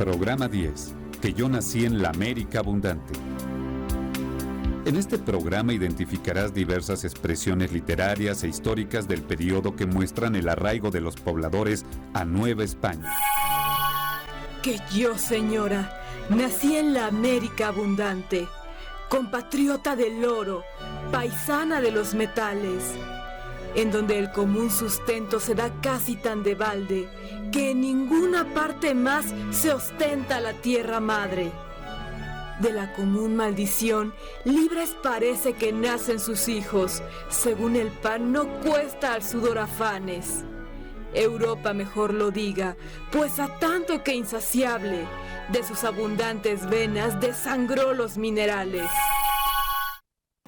Programa 10. Que yo nací en la América abundante. En este programa identificarás diversas expresiones literarias e históricas del periodo que muestran el arraigo de los pobladores a Nueva España. Que yo, señora, nací en la América abundante, compatriota del oro, paisana de los metales, en donde el común sustento se da casi tan de balde que en ninguna parte más se ostenta la tierra madre. De la común maldición, libres parece que nacen sus hijos, según el pan no cuesta al sudor afanes. Europa mejor lo diga, pues a tanto que insaciable, de sus abundantes venas desangró los minerales.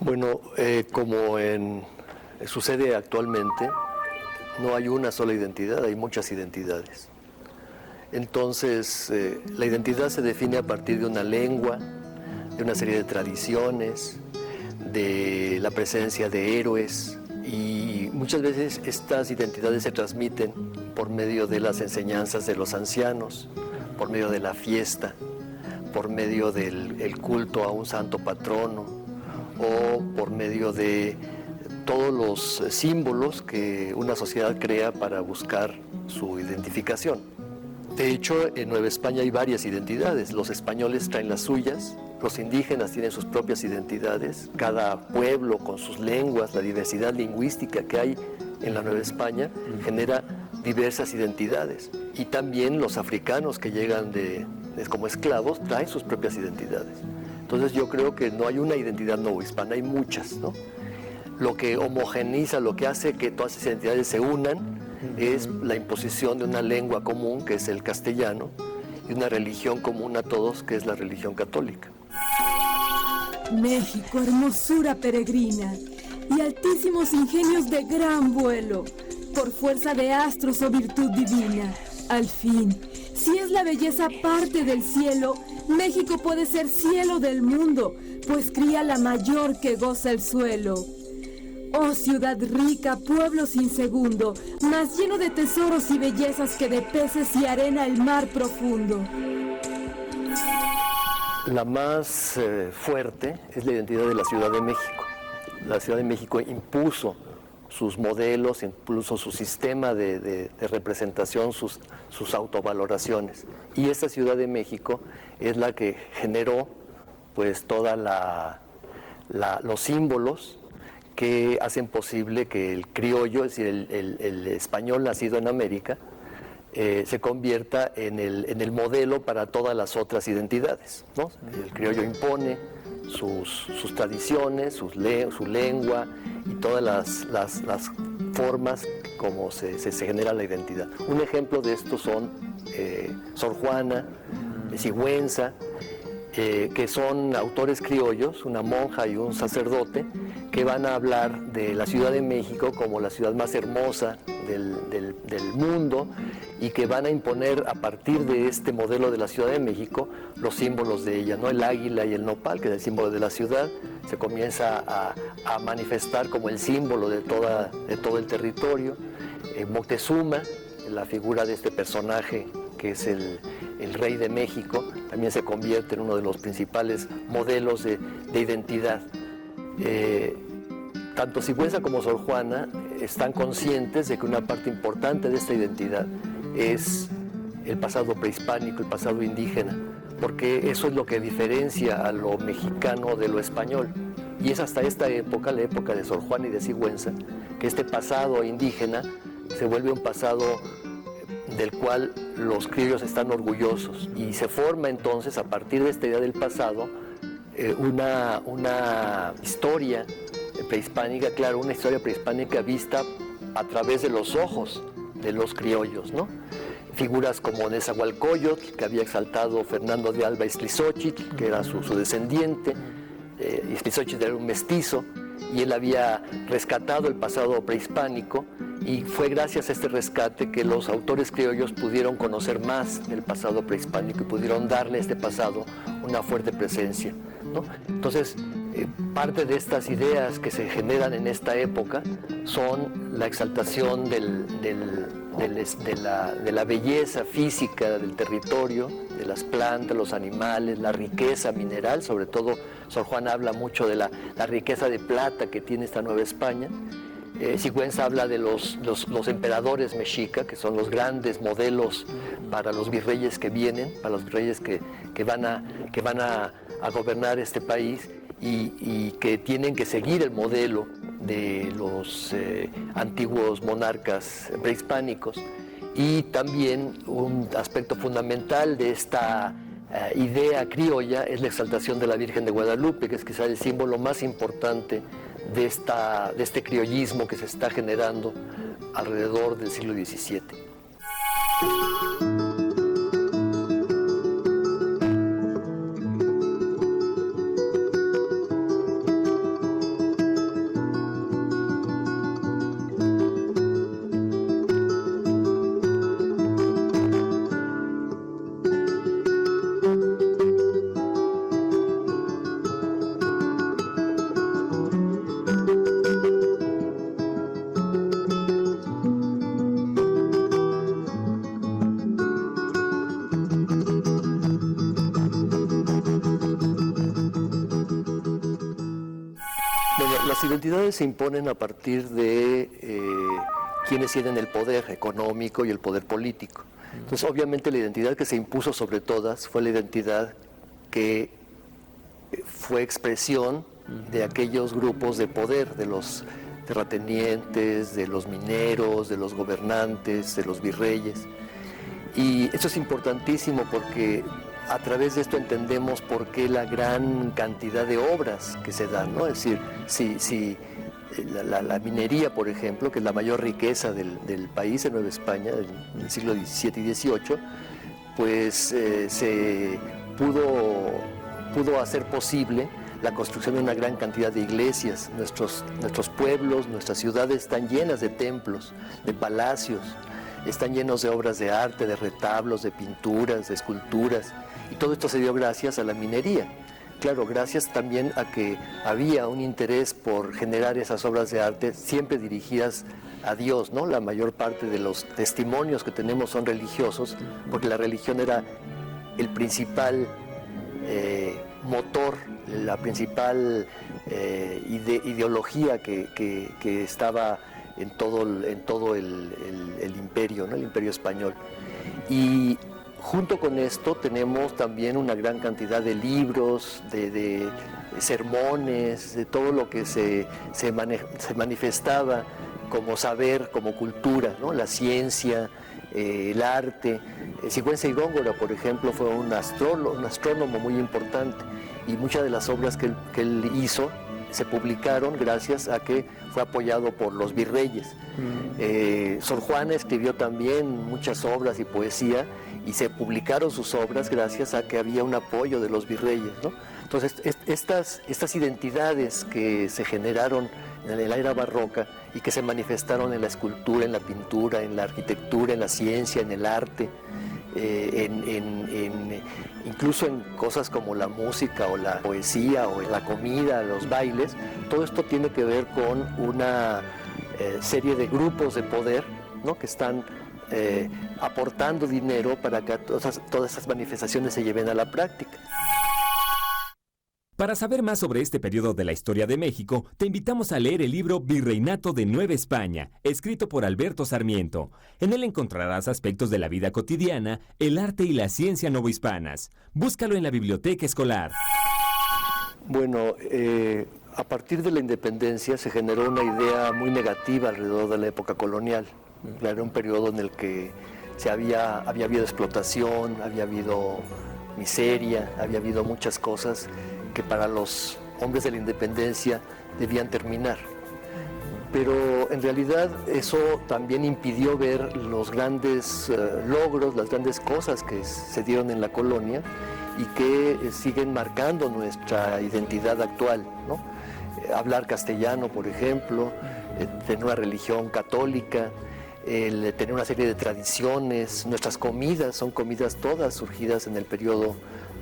Bueno, como sucede actualmente, no hay una sola identidad, hay muchas identidades. Entonces, la identidad se define a partir de una lengua, de una serie de tradiciones, de la presencia de héroes, y muchas veces estas identidades se transmiten por medio de las enseñanzas de los ancianos, por medio de la fiesta, por medio del culto a un santo patrono, o por medio de todos los símbolos que una sociedad crea para buscar su identificación. De hecho, en Nueva España hay varias identidades. Los españoles traen las suyas, los indígenas tienen sus propias identidades, cada pueblo con sus lenguas, la diversidad lingüística que hay en la Nueva España genera diversas identidades. Y también los africanos que llegan como esclavos traen sus propias identidades. Entonces yo creo que no hay una identidad novohispana, hay muchas, ¿no? Lo que homogeneiza, lo que hace que todas esas identidades se unan es la imposición de una lengua común, que es el castellano, y una religión común a todos, que es la religión católica. México, hermosura peregrina, y altísimos ingenios de gran vuelo, por fuerza de astros o virtud divina. Al fin, si es la belleza parte del cielo, México puede ser cielo del mundo, pues cría la mayor que goza el suelo. Oh ciudad rica, pueblo sin segundo, más lleno de tesoros y bellezas que de peces y arena el mar profundo. La más fuerte es la identidad de la Ciudad de México. La Ciudad de México impuso sus modelos, incluso su sistema de representación, sus autovaloraciones. Y esta Ciudad de México es la que generó pues toda los símbolos que hacen posible que el criollo, es decir, el español nacido en América, se convierta en el modelo para todas las otras identidades, ¿no? El criollo impone sus tradiciones, su lengua y todas las formas como se genera la identidad. Un ejemplo de esto son Sor Juana, Sigüenza, que son autores criollos, una monja y un sacerdote, que van a hablar de la Ciudad de México como la ciudad más hermosa del mundo, y que van a imponer a partir de este modelo de la Ciudad de México los símbolos de ella, ¿no? El águila y el nopal, que es el símbolo de la ciudad, se comienza a manifestar como el símbolo de todo el territorio. Moctezuma, la figura de este personaje que es el rey de México, también se convierte en uno de los principales modelos de identidad. Tanto Sigüenza como Sor Juana están conscientes de que una parte importante de esta identidad es el pasado prehispánico, el pasado indígena, porque eso es lo que diferencia a lo mexicano de lo español. Y es hasta esta época, la época de Sor Juana y de Sigüenza, que este pasado indígena se vuelve un pasado del cual los criollos están orgullosos, y se forma entonces a partir de esta idea del pasado una historia prehispánica, claro, una historia prehispánica vista a través de los ojos de los criollos, ¿no? Figuras como Nezahualcóyotl, que había exaltado Fernando de Alba Iztlizóchitl, que era su descendiente. Iztlizóchitl era un mestizo, y él había rescatado el pasado prehispánico, y fue gracias a este rescate que los autores criollos pudieron conocer más del pasado prehispánico y pudieron darle a este pasado una fuerte presencia, ¿no? Entonces, parte de estas ideas que se generan en esta época son la exaltación de la belleza física del territorio, de las plantas, los animales, la riqueza mineral. Sobre todo Sor Juana habla mucho de la riqueza de plata que tiene esta Nueva España. Sigüenza habla de los emperadores mexica, que son los grandes modelos para los virreyes que vienen, para los virreyes que van a gobernar este país y que tienen que seguir el modelo de los antiguos monarcas prehispánicos. Y también un aspecto fundamental de esta idea criolla es la exaltación de la Virgen de Guadalupe, que es quizá el símbolo más importante de este criollismo que se está generando alrededor del siglo XVII. Las identidades se imponen a partir de quienes tienen el poder económico y el poder político. Entonces, obviamente, la identidad que se impuso sobre todas fue la identidad que fue expresión de aquellos grupos de poder, de los terratenientes, de los mineros, de los gobernantes, de los virreyes. Y esto es importantísimo porque a través de esto entendemos por qué la gran cantidad de obras que se dan, ¿no? Es decir, si la minería, por ejemplo, que es la mayor riqueza del país de Nueva España, en el siglo XVII y XVIII, pues se pudo hacer posible la construcción de una gran cantidad de iglesias. Nuestros pueblos, nuestras ciudades están llenas de templos, de palacios, están llenos de obras de arte, de retablos, de pinturas, de esculturas. Y todo esto se dio gracias a la minería. Claro, gracias también a que había un interés por generar esas obras de arte siempre dirigidas a Dios, ¿no? La mayor parte de los testimonios que tenemos son religiosos, porque la religión era el principal motor, la principal ideología que estaba en todo el imperio, ¿no? El imperio español. Y junto con esto tenemos también una gran cantidad de libros, de sermones, de todo lo que se manifestaba como saber, como cultura, ¿no? La ciencia, el arte. Sigüenza y Góngora, por ejemplo, fue un astrónomo muy importante, y muchas de las obras que él hizo se publicaron gracias a que fue apoyado por los virreyes. Sor Juana escribió también muchas obras y poesía, y se publicaron sus obras gracias a que había un apoyo de los virreyes, ¿no? Entonces, estas identidades que se generaron en la era barroca y que se manifestaron en la escultura, en la pintura, en la arquitectura, en la ciencia, en el arte, incluso en cosas como la música o la poesía o la comida, los bailes, todo esto tiene que ver con una serie de grupos de poder, ¿no? Que están aportando dinero para que todas estas manifestaciones se lleven a la práctica. Para saber más sobre este periodo de la historia de México, te invitamos a leer el libro Virreinato de Nueva España, escrito por Alberto Sarmiento. En él encontrarás aspectos de la vida cotidiana, el arte y la ciencia novohispanas. Búscalo en la biblioteca escolar. Bueno, a partir de la independencia se generó una idea muy negativa alrededor de la época colonial. Era un periodo en el que había habido explotación, había habido miseria, había habido muchas cosas que para los hombres de la independencia debían terminar. Pero en realidad eso también impidió ver los grandes logros, las grandes cosas que se dieron en la colonia y que siguen marcando nuestra identidad actual, ¿no? Hablar castellano, por ejemplo, tener una religión católica, el tener una serie de tradiciones. Nuestras comidas son comidas todas surgidas en el periodo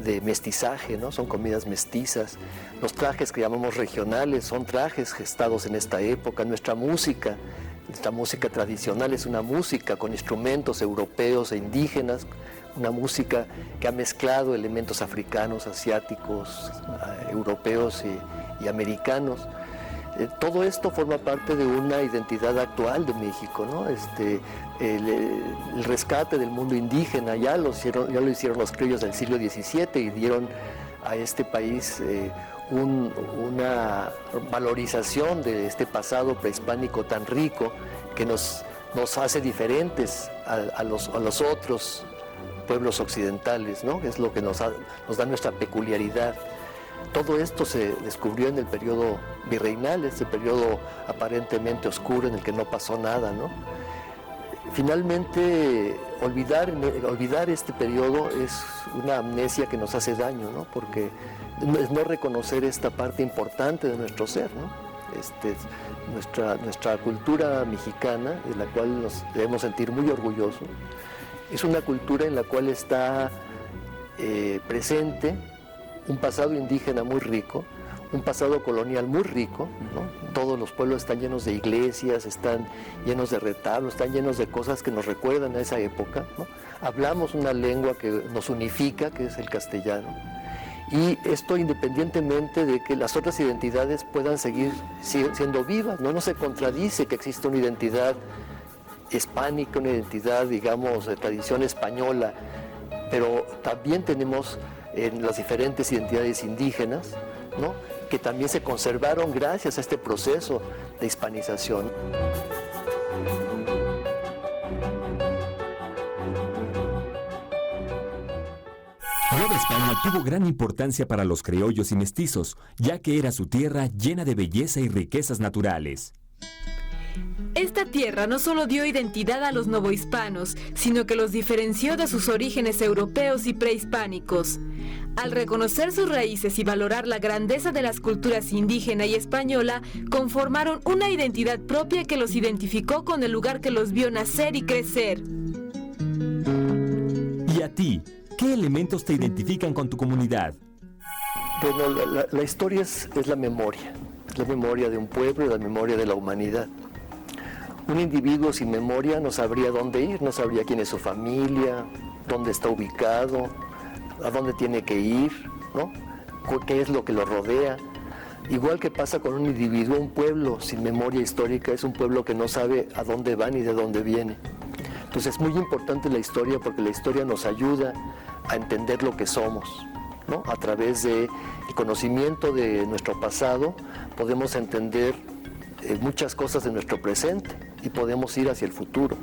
de mestizaje, ¿no? Son comidas mestizas. Los trajes que llamamos regionales son trajes gestados en esta época. Nuestra música Esta música tradicional es una música con instrumentos europeos e indígenas, una música que ha mezclado elementos africanos, asiáticos, europeos y americanos. Todo esto forma parte de una identidad actual de México, ¿no? El rescate del mundo indígena ya lo hicieron los criollos del siglo XVII y dieron a este país una valorización de este pasado prehispánico tan rico que nos hace diferentes a los otros pueblos occidentales, ¿no? Es lo que nos da nuestra peculiaridad. Todo esto se descubrió en el periodo virreinal, este periodo aparentemente oscuro en el que no pasó nada, ¿no? Finalmente, olvidar este periodo es una amnesia que nos hace daño, ¿no? Porque es no reconocer esta parte importante de nuestro ser, ¿no? Nuestra cultura mexicana, de la cual nos debemos sentir muy orgullosos, es una cultura en la cual está presente un pasado indígena muy rico, un pasado colonial muy rico, ¿no? Todos los pueblos están llenos de iglesias, están llenos de retablos, están llenos de cosas que nos recuerdan a esa época, ¿no? Hablamos una lengua que nos unifica, que es el castellano, y esto independientemente de que las otras identidades puedan seguir siendo vivas, ¿no? No se contradice que exista una identidad hispánica, una identidad, digamos, de tradición española, pero también tenemos en las diferentes identidades indígenas, ¿no? Que también se conservaron gracias a este proceso de hispanización. Nueva España tuvo gran importancia para los criollos y mestizos, ya que era su tierra llena de belleza y riquezas naturales. Esta tierra no solo dio identidad a los novohispanos, sino que los diferenció de sus orígenes europeos y prehispánicos. Al reconocer sus raíces y valorar la grandeza de las culturas indígena y española, conformaron una identidad propia que los identificó con el lugar que los vio nacer y crecer. ¿Y a ti? ¿Qué elementos te identifican con tu comunidad? Bueno, la historia es la memoria de un pueblo y la memoria de la humanidad. Un individuo sin memoria no sabría dónde ir, no sabría quién es su familia, dónde está ubicado, a dónde tiene que ir, ¿no? ¿Qué es lo que lo rodea? Igual que pasa con un individuo, un pueblo sin memoria histórica es un pueblo que no sabe a dónde va ni de dónde viene. Entonces es muy importante la historia porque la historia nos ayuda a entender lo que somos, ¿no? A través del conocimiento de nuestro pasado podemos entender muchas cosas de nuestro presente y podemos ir hacia el futuro.